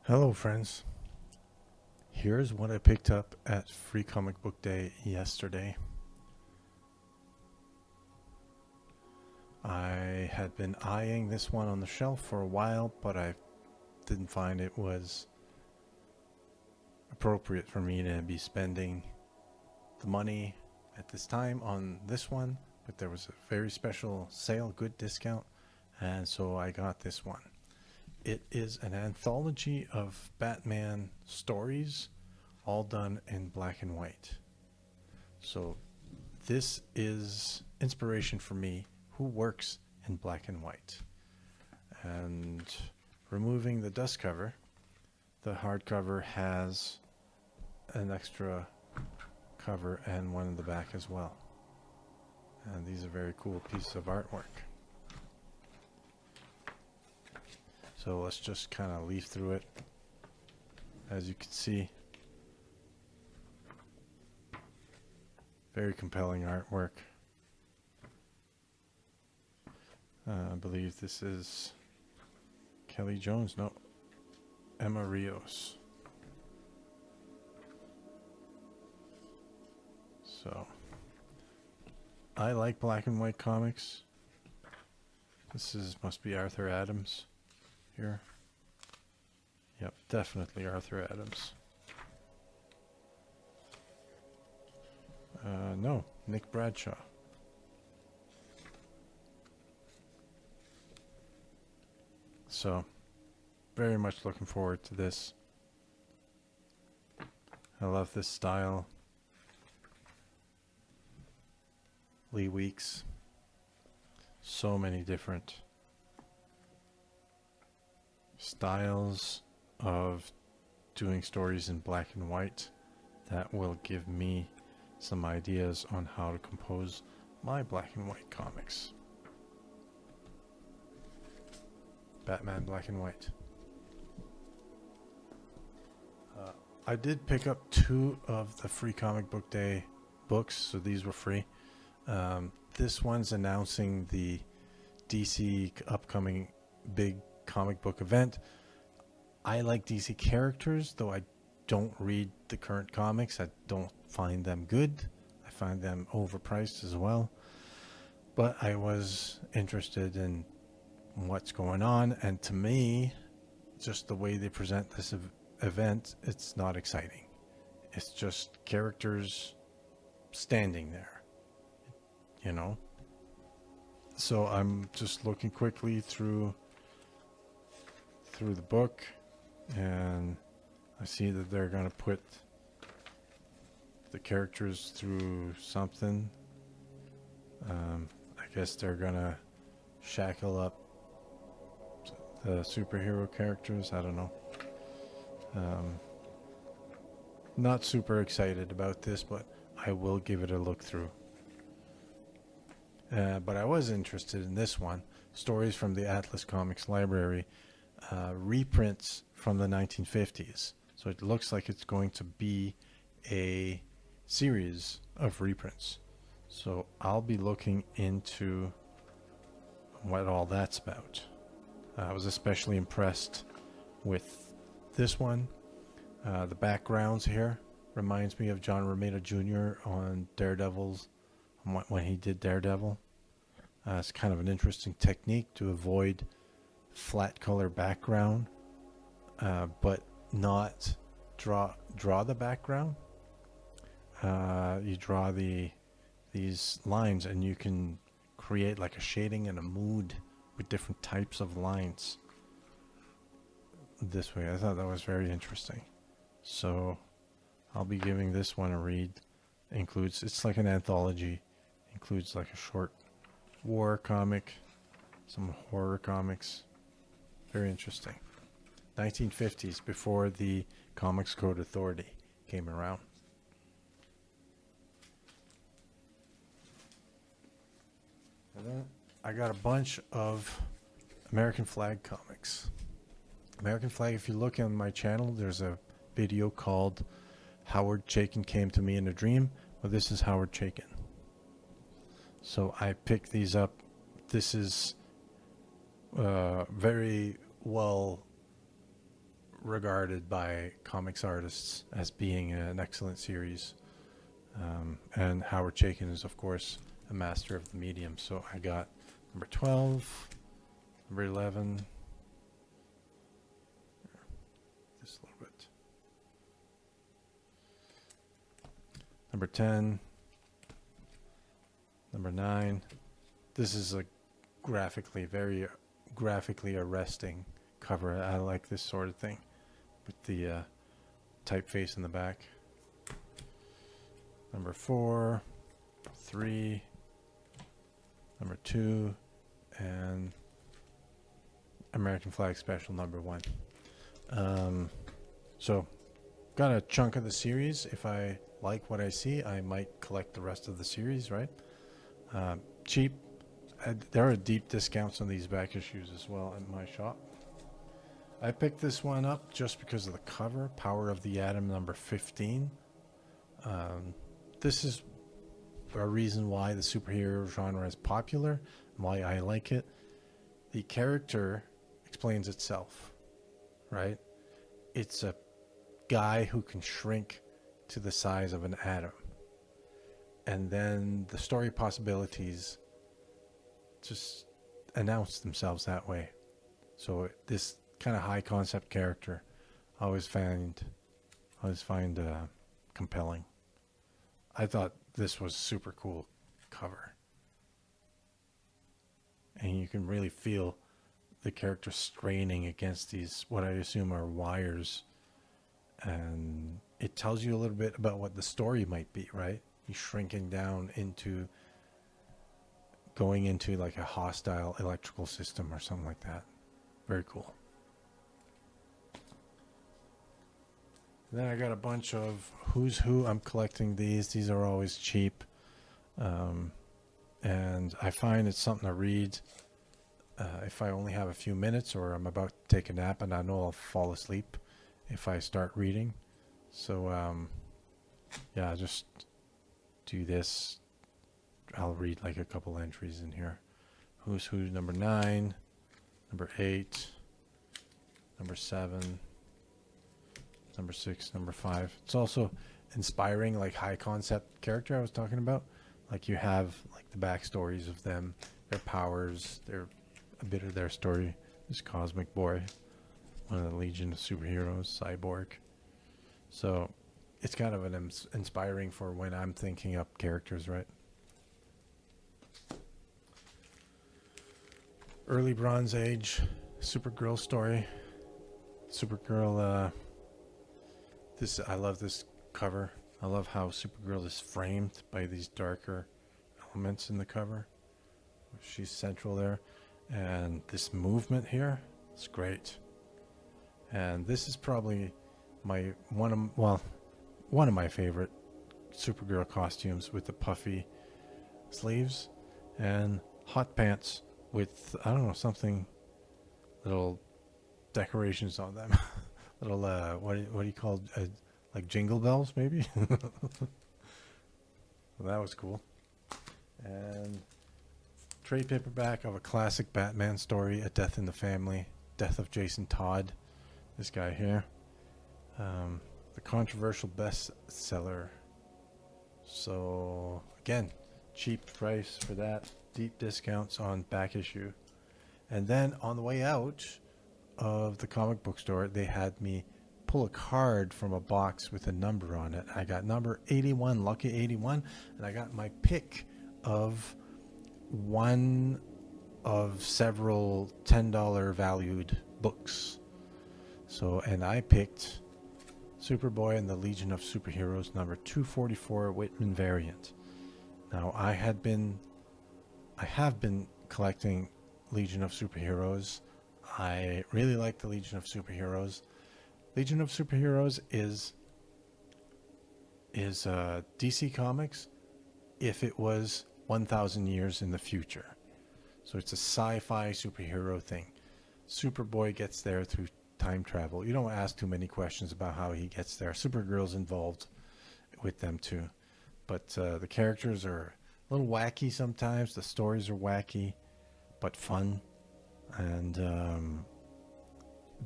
Hello, friends. Here's what I picked up at Free Comic Book Day yesterday. I had been eyeing this one on the shelf for a while, but I didn't find it was appropriate for me to be spending the money at this time on this one. But there was a very special sale, good discount, and so I got this one. It is an anthology of Batman stories, all done in black and white. So this is inspiration for me, who works in black and white. And removing the dust cover, the hardcover has an extra cover and one in the back as well. And these are very cool pieces of artwork. So let's just kind of leaf through it. As you can see, very compelling artwork. I believe this is Kelly Jones. No, Emma Rios. So, I like black and white comics. This must be Arthur Adams here. Yep, definitely Arthur Adams. No, Nick Bradshaw. So, very much looking forward to this. I love this style. Lee Weeks. So many different styles of doing stories in black and white that will give me some ideas on how to compose my black and white comics. Batman black and white. I did pick up 2 of the Free Comic Book Day books, so these were free. This one's announcing the DC upcoming big comic book event. I like DC characters, though I don't read the current comics. I don't find them good. I find them overpriced as well. But I was interested in what's going on, and to me, just the way they present this event, it's not exciting. It's just characters standing there, you know? So I'm just looking quickly through the book, and I see that they're going to put the characters through something. I guess they're going to shackle up the superhero characters. I don't know. Not super excited about this, but I will give it a look through. But I was interested in this one. Stories from the Atlas Comics Library. Reprints from the 1950s. So it looks like it's going to be a series of reprints. So I'll be looking into what all that's about. I was especially impressed with this one. The backgrounds here reminds me of John Romita Jr. on Daredevil's, when he did Daredevil. It's kind of an interesting technique to avoid flat color background, but not draw the background. You draw these lines, and you can create like a shading and a mood with different types of lines this way. I thought that was very interesting. So I'll be giving this one a read. It's like an anthology. Includes like a short war comic, some horror comics. Very interesting. 1950s, before the Comics Code Authority came around. And then I got a bunch of American Flag comics. American Flag, if you look on my channel, there's a video called Howard Chaykin Came to Me in a Dream. Well, this is Howard Chaykin. So I picked these up. This is very well regarded by comics artists as being an excellent series. And Howard Chaykin is, of course, a master of the medium. So I got number 12, number 11, just a little bit, number 10, number 9. This is a very graphically arresting cover. I like this sort of thing with the typeface in the back. Number 4, 3, number 2, and American Flag Special number 1. So got a chunk of the series. If I like what I see, I might collect the rest of the series, right? Cheap. There are deep discounts on these back issues as well in my shop. I picked this one up just because of the cover, Power of the Atom number 15. This is a reason why the superhero genre is popular, why I like it. The character explains itself, right? It's a guy who can shrink to the size of an atom. And then the story possibilities just announce themselves that way. So this kind of high concept character I always find compelling. I thought this was super cool cover. And you can really feel the character straining against these, what I assume are wires. And it tells you a little bit about what the story might be, right? He's shrinking down into going into like a hostile electrical system or something like that. Very cool. Then I got a bunch of Who's Who. I'm collecting these. These are always cheap. And I find it's something to read if I only have a few minutes or I'm about to take a nap, and I know I'll fall asleep if I start reading. So, yeah, just do this. I'll read like a couple entries in here. Who's Who number 9, number 8, number 7, number 6, number 5. It's also inspiring, like high concept character I was talking about. Like you have like the backstories of them, their powers, a bit of their story. This Cosmic Boy, one of the Legion of Superheroes, Cyborg. So it's kind of an inspiring for when I'm thinking up characters, right? Early Bronze Age Supergirl story. Supergirl, I love this cover. I love how Supergirl is framed by these darker elements in the cover. She's central there. And this movement here, it's great. And this is probably one of my favorite Supergirl costumes, with the puffy sleeves and hot pants with, I don't know, something, little decorations on them. Little, what do you call, like jingle bells, maybe? Well, that was cool. And trade paperback of a classic Batman story, A Death in the Family, Death of Jason Todd. This guy here. The controversial bestseller. So, again, cheap price for that. Deep discounts on back issue. And then on the way out of the comic book store, they had me pull a card from a box with a number on it. I got number 81, lucky 81, and I got my pick of one of several $10 valued books. So, and I picked Superboy and the Legion of Superheroes number 244 Whitman variant. Now, I have been collecting Legion of Superheroes. I really like the Legion of Superheroes. Legion of Superheroes is DC Comics if it was 1,000 years in the future. So it's a sci-fi superhero thing. Superboy gets there through time travel. You don't ask too many questions about how he gets there. Supergirl's involved with them too. But the characters are a little wacky sometimes. The stories are wacky, but fun. And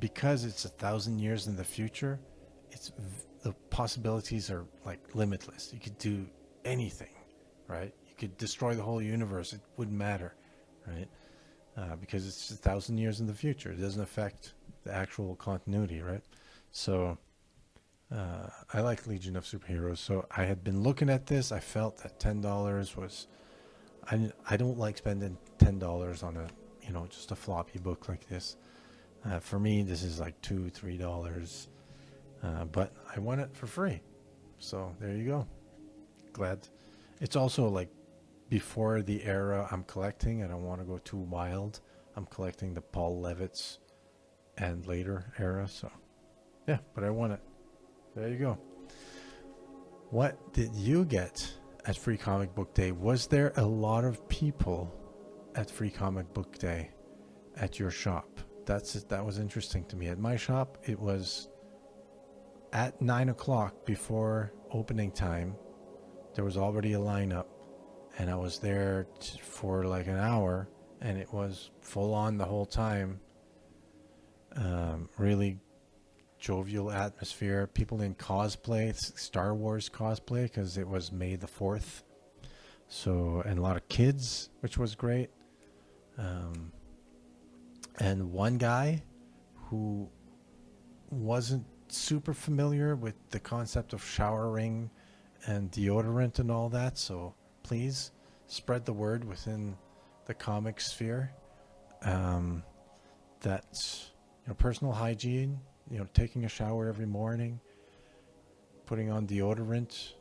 because it's 1,000 years in the future, the possibilities are like limitless. You could do anything, right? You could destroy the whole universe. It wouldn't matter, right? Because it's 1,000 years in the future. It doesn't affect the actual continuity, right? So I like Legion of Superheroes. So I had been looking at this. I felt that $10 was. I don't like spending $10 on just a floppy book like this. For me, this is like $2, $3. But I want it for free. So there you go. Glad. It's also like before the era I'm collecting. I don't want to go too wild. I'm collecting the Paul Levitz and later era. So yeah, but I want it. There you go. What did you get at Free Comic Book Day? Was there a lot of people at Free Comic Book Day at your shop? That was interesting to me. At my shop, it was at 9 o'clock before opening time. There was already a lineup, and I was there for like an hour, and it was full on the whole time. Really jovial atmosphere. People in cosplay, Star Wars cosplay, because it was May the 4th. So, and a lot of kids, which was great. And one guy who wasn't super familiar with the concept of showering and deodorant and all that. So please spread the word within the comic sphere that personal hygiene, taking a shower every morning, putting on deodorant,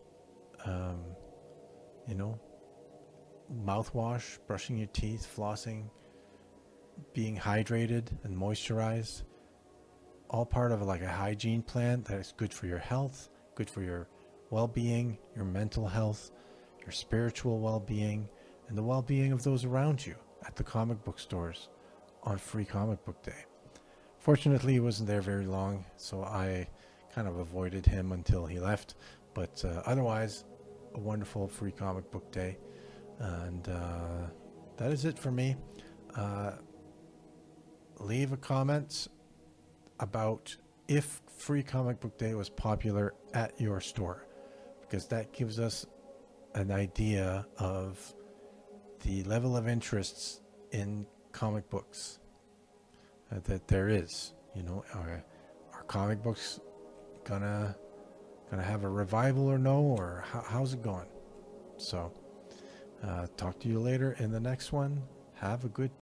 mouthwash, brushing your teeth, flossing, being hydrated and moisturized, all part of like a hygiene plan that is good for your health, good for your well-being, your mental health, your spiritual well-being, and the well-being of those around you at the comic book stores on Free Comic Book Day. Fortunately, he wasn't there very long, so I kind of avoided him until he left. But otherwise, a wonderful Free Comic Book Day. And that is it for me. Leave a comment about if Free Comic Book Day was popular at your store, because that gives us an idea of the level of interests in comic books that there is. Are comic books gonna have a revival or no, or how's it going? So talk to you later in the next one. Have a good